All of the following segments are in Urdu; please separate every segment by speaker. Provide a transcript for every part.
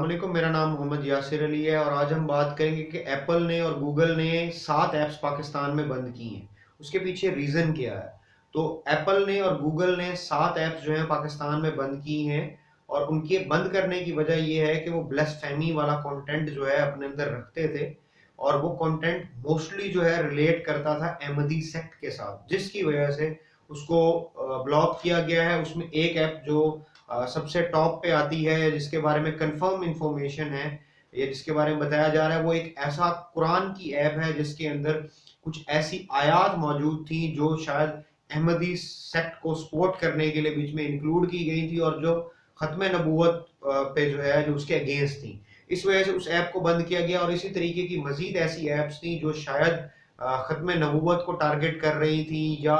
Speaker 1: علیکم، میرا نام محمد یاسر علی ہے اور آج ہم بات کریں گے کہ ایپل نے اور گوگل نے 7 ایپس پاکستان میں بند کی ہیں. اس کے پیچھے ریزن کیا ہے؟ تو ایپل نے اور گوگل نے 7 ایپس جو ہیں پاکستان میں بند کی ہیں، اور ان کے بند کرنے کی وجہ یہ ہے کہ وہ بلیسفیمی والا کنٹینٹ جو ہے اپنے اندر رکھتے تھے، اور وہ کنٹینٹ موسٹلی جو ہے ریلیٹ کرتا تھا احمدی سیکٹ کے ساتھ، جس کی وجہ سے اس کو بلاک کیا گیا ہے. اس میں ایک ایپ جو سب سے ٹاپ پہ آتی ہے، جس کے بارے میں کنفرم انفارمیشن ہے یا جس کے بارے میں بتایا جا رہا ہے، وہ ایک ایسا قرآن کی ایپ ہے جس کے اندر کچھ ایسی آیات موجود تھیں جو شاید احمدی سیکٹ کو سپورٹ کرنے کے لیے بیچ میں انکلوڈ کی گئی تھی، اور جو ختم نبوت پہ جو ہے جو اس کے اگینسٹ تھیں. اس وجہ سے اس ایپ کو بند کیا گیا. اور اسی طریقے کی مزید ایسی ایپس تھیں جو شاید ختم نبوت کو ٹارگٹ کر رہی تھیں، یا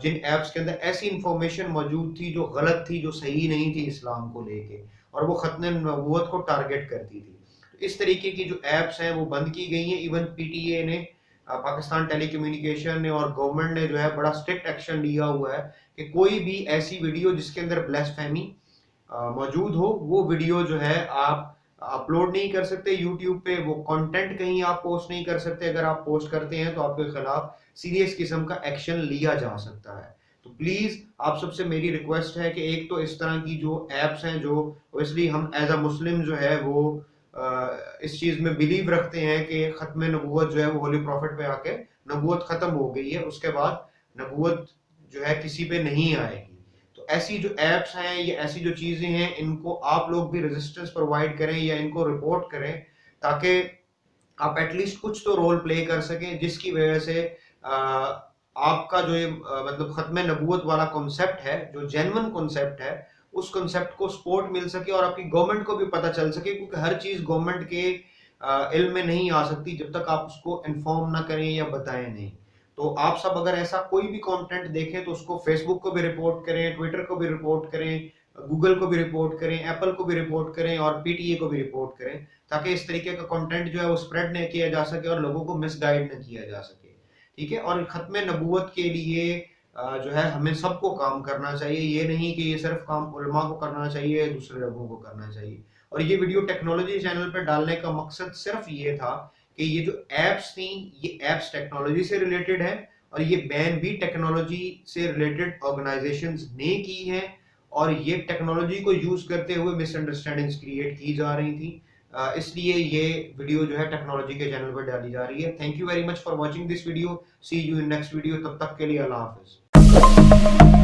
Speaker 1: جن ایپس کے اندر ایسی انفارمیشن موجود تھی جو غلط تھی، جو صحیح نہیں تھی اسلام کو لے کے، اور وہ ختم نبوت کو ٹارگٹ کرتی تھی. اس طریقے کی جو ایپس ہیں وہ بند کی گئی ہیں. ایون پی ٹی اے نے، پاکستان ٹیلی کمیونیکیشن نے اور گورنمنٹ نے جو ہے بڑا اسٹرکٹ ایکشن لیا ہوا ہے کہ کوئی بھی ایسی ویڈیو جس کے اندر بلیسفیمی موجود ہو، وہ ویڈیو جو ہے آپ اپلوڈ نہیں کر سکتے یوٹیوب پہ. وہ کنٹینٹ کہیں آپ پوسٹ نہیں کر سکتے. اگر آپ پوسٹ کرتے ہیں تو آپ کے خلاف سیریس قسم کا ایکشن لیا جا سکتا ہے. تو پلیز آپ سب سے میری ریکویسٹ ہے کہ ایک تو اس طرح کی جو ایپس ہیں، جو اوبیسلی ہم ایز اے مسلم جو ہے وہ اس چیز میں بلیو رکھتے ہیں کہ ختم نبوت جو ہے وہ ہولی پروفٹ پہ آ کے نبوت ختم ہو گئی ہے، اس کے بعد نبوت جو ہے کسی پہ نہیں آئے گی. تو ایسی جو ایپس ہیں، یہ ایسی جو چیزیں ہیں، ان کو آپ لوگ بھی ریزسٹنس پرووائڈ کریں یا ان کو رپورٹ کریں، تاکہ آپ ایٹ لیسٹ کچھ تو رول پلے کر سکیں، جس کی وجہ سے آپ کا جو یہ مطلب ختم نبوت والا کنسپٹ ہے، جو جینون کنسپٹ ہے، اس کنسپٹ کو سپورٹ مل سکے، اور آپ کی گورنمنٹ کو بھی پتہ چل سکے. کیونکہ ہر چیز گورنمنٹ کے علم میں نہیں آ سکتی جب تک آپ اس کو انفارم نہ کریں یا بتائیں نہیں. تو آپ سب اگر ایسا کوئی بھی کنٹینٹ دیکھیں تو اس کو فیس بک کو بھی رپورٹ کریں، ٹویٹر کو بھی رپورٹ کریں، گوگل کو بھی رپورٹ کریں، ایپل کو بھی رپورٹ کریں، اور پی ٹی اے کو بھی رپورٹ کریں، تاکہ اس طریقے کا کنٹینٹ جو ہے وہ اسپریڈ نہ کیا جا سکے اور لوگوں کو مس گائیڈ نہ کیا جا سکے. ٹھیک ہے. اور ختم نبوت کے لیے جو ہے ہمیں سب کو کام کرنا چاہیے. یہ نہیں کہ یہ صرف کام علماء کو کرنا چاہیے، دوسرے لوگوں کو کرنا چاہیے. اور یہ ویڈیو ٹیکنالوجی چینل پہ ڈالنے کا مقصد صرف یہ تھا کہ یہ جو ایپس تھیں، یہ ایپس ٹیکنالوجی سے ریلیٹڈ ہے، اور یہ بین بھی ٹیکنالوجی سے ریلیٹڈ آرگنائزیشنز نے کی ہے، اور یہ ٹیکنالوجی کو یوز کرتے ہوئے مس انڈرسٹینڈنگز کریٹ کی جا رہی تھیں. اس لیے یہ ویڈیو جو ہے ٹیکنالوجی کے چینل پر ڈالی جا رہی ہے. Thank you very much for watching this video. See you in next video. تب تک کے لیے اللہ حافظ.